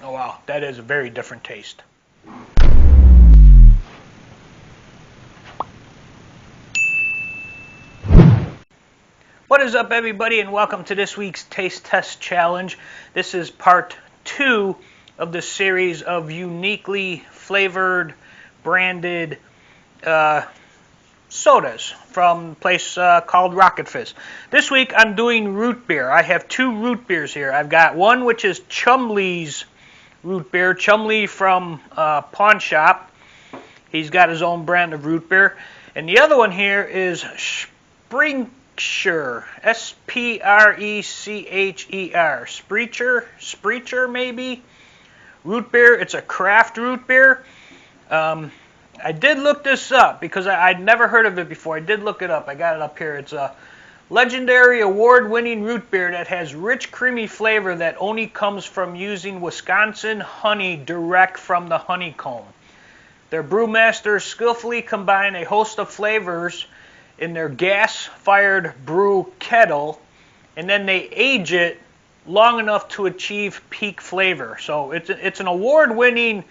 Oh wow, that is a very different taste. What is up, everybody, and welcome to this week's Taste Test Challenge. This is part 2 of the series of uniquely flavored, branded sodas from a place called Rocket Fizz. This week I'm doing root beer. I have 2 root beers here. I've got one which is Chumlee's root beer. Chumlee from Pawn Shop. He's got his own brand of root beer. And the other one here is Sprecher. S-P-R-E-C-H-E-R. Sprecher maybe. Root beer. It's a craft root beer. I did look this up because I'd never heard of it before. I did look it up. I got it up here. It's a legendary award-winning root beer that has rich, creamy flavor that only comes from using Wisconsin honey direct from the honeycomb. Their brewmasters skillfully combine a host of flavors in their gas-fired brew kettle, and then they age it long enough to achieve peak flavor. So it's an award-winning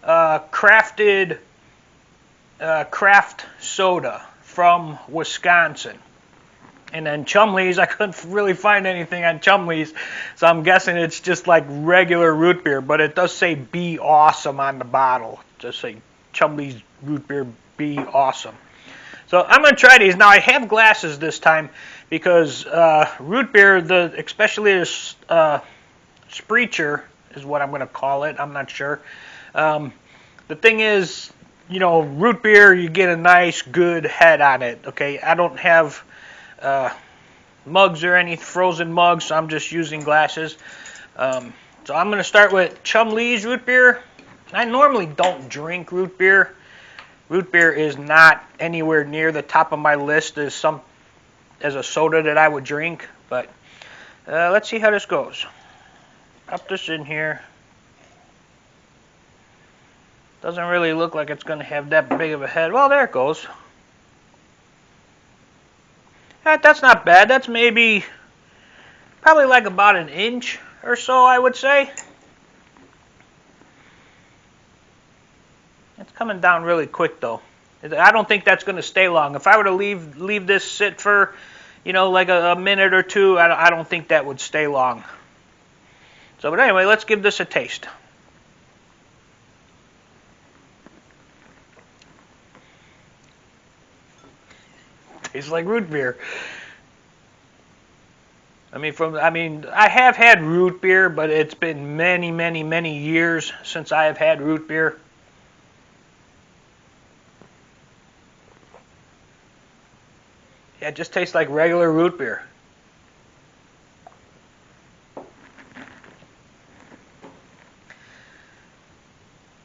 crafted craft soda from Wisconsin. And then Chumlee's, I couldn't really find anything on Chumlee's, so I'm guessing it's just like regular root beer, but it does say "Be Awesome" on the bottle. Just say Chumlee's root beer, be awesome. So I'm going to try these. Now I have glasses this time because root beer, especially this Sprecher is what I'm going to call it. I'm not sure. The thing is, you know, root beer, you get a nice, good head on it. Okay, I don't have mugs or any frozen mugs, so I'm just using glasses. So I'm going to start with Chumlee's root beer. I normally don't drink root beer. Root beer is not anywhere near the top of my list as a soda that I would drink. But let's see how this goes. Pop this in here. Doesn't really look like it's going to have that big of a head. Well, there it goes. That's not bad. That's probably like about an inch or so, I would say. It's coming down really quick, though. I don't think that's going to stay long. If I were to leave this sit for, you know, like a minute or two, I don't think that would stay long. So, but anyway, let's give this a taste. Tastes like root beer. I have had root beer, but it's been many, many, many years since I have had root beer. Yeah, it just tastes like regular root beer.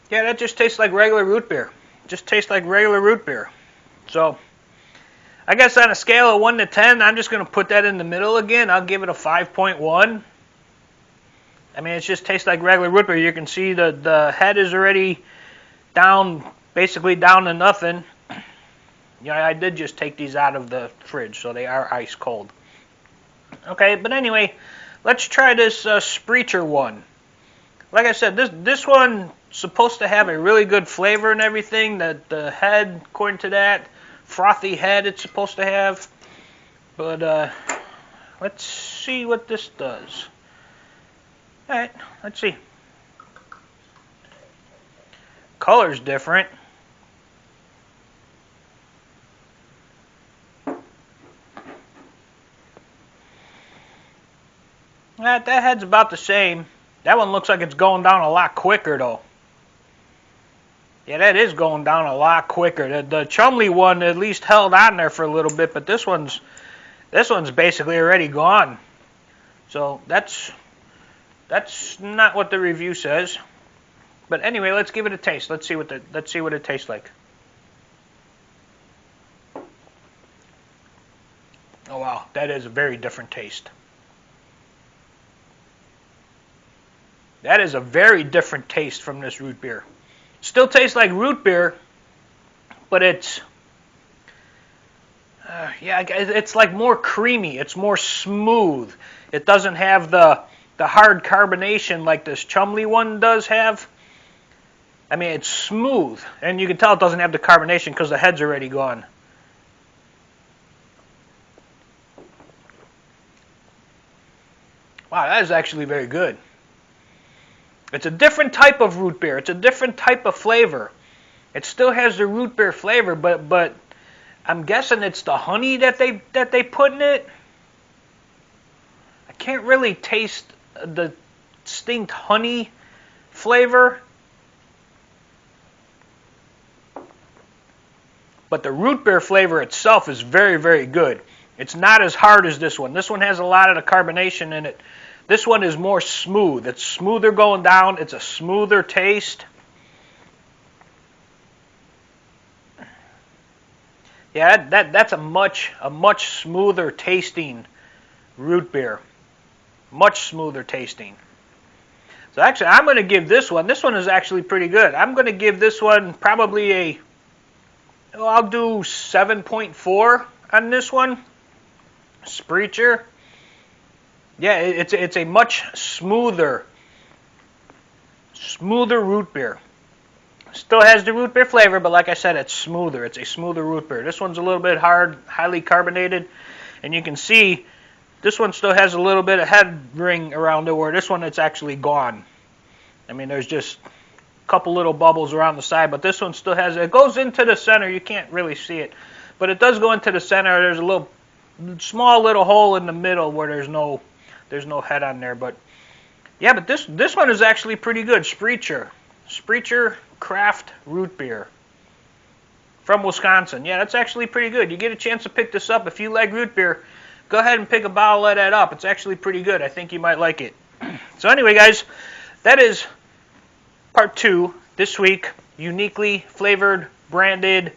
Yeah, that just tastes like regular root beer. Just tastes like regular root beer. So, I guess on a scale of 1 to 10, I'm just going to put that in the middle again. I'll give it a 5.1. I mean, it just tastes like regular root beer. You can see the head is already down, basically down to nothing. You know, I did just take these out of the fridge, so they are ice cold. Okay, but anyway, let's try this Sprecher one. Like I said, this one's supposed to have a really good flavor and everything. The head, according to that, frothy head it's supposed to have. But let's see what this does. Alright, let's see. Color's different. That head's about the same. That one looks like it's going down a lot quicker, though. Yeah, that is going down a lot quicker. The Chumlee one at least held on there for a little bit, but this one's basically already gone. So that's not what the review says. But anyway, let's give it a taste. Let's see what it tastes like. Oh wow, that is a very different taste. That is a very different taste from this root beer. Still tastes like root beer, but it's it's like more creamy. It's more smooth. It doesn't have the the hard carbonation like this Chumlee one does have. I mean, it's smooth, and you can tell it doesn't have the carbonation because the head's already gone. Wow, that is actually very good. It's a different type of root beer. It's a different type of flavor. It still has the root beer flavor, but I'm guessing it's the honey that they put in it. I can't really taste the distinct honey flavor. But the root beer flavor itself is very, very good. It's not as hard as this one. This one has a lot of the carbonation in it. This one is more smooth. It's smoother going down. It's a smoother taste. Yeah, that's a much smoother tasting root beer. Much smoother tasting. So actually, I'm going to give this one is actually pretty good. I'm going to give this one probably I'll do 7.4 on this one. Sprecher. Yeah, it's a much smoother root beer. Still has the root beer flavor, but like I said, it's smoother. It's a smoother root beer. This one's a little bit hard, highly carbonated, and you can see this one still has a little bit of head ring around it, where this one it's actually gone. I mean, there's just a couple little bubbles around the side, but this one still has it. It goes into the center. You can't really see it, but it does go into the center. There's a small little hole in the middle where there's no head on there. But yeah, but this one is actually pretty good. Sprecher craft root beer from Wisconsin. Yeah, that's actually pretty good. You get a chance to pick this up. If you like root beer, go ahead and pick a bottle of that up. It's actually pretty good. I think you might like it. So anyway, guys, that is part 2 this week. Uniquely flavored, branded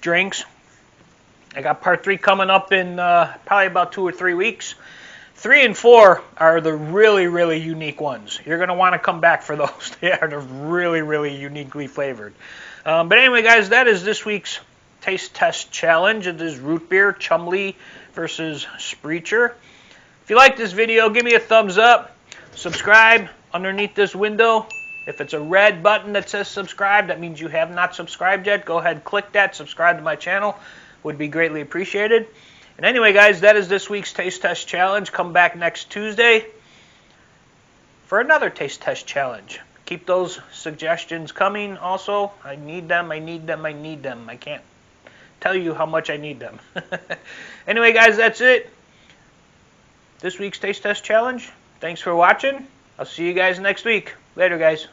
drinks. I got part 3 coming up in probably about 2 or 3 weeks. 3 and 4 are the really, really unique ones. You're going to want to come back for those. They are really, really uniquely flavored. But anyway, guys, that is this week's taste test challenge. It is root beer, Chumlee versus Sprecher. If you like this video, give me a thumbs up. Subscribe underneath this window. If it's a red button that says subscribe, that means you have not subscribed yet. Go ahead, click that, subscribe to my channel. Would be greatly appreciated. And anyway, guys, that is this week's taste test challenge. Come back next Tuesday for another taste test challenge. Keep those suggestions coming also. I need them, I need them, I need them. I can't tell you how much I need them. Anyway, guys, that's it. This week's taste test challenge. Thanks for watching. I'll see you guys next week. Later, guys.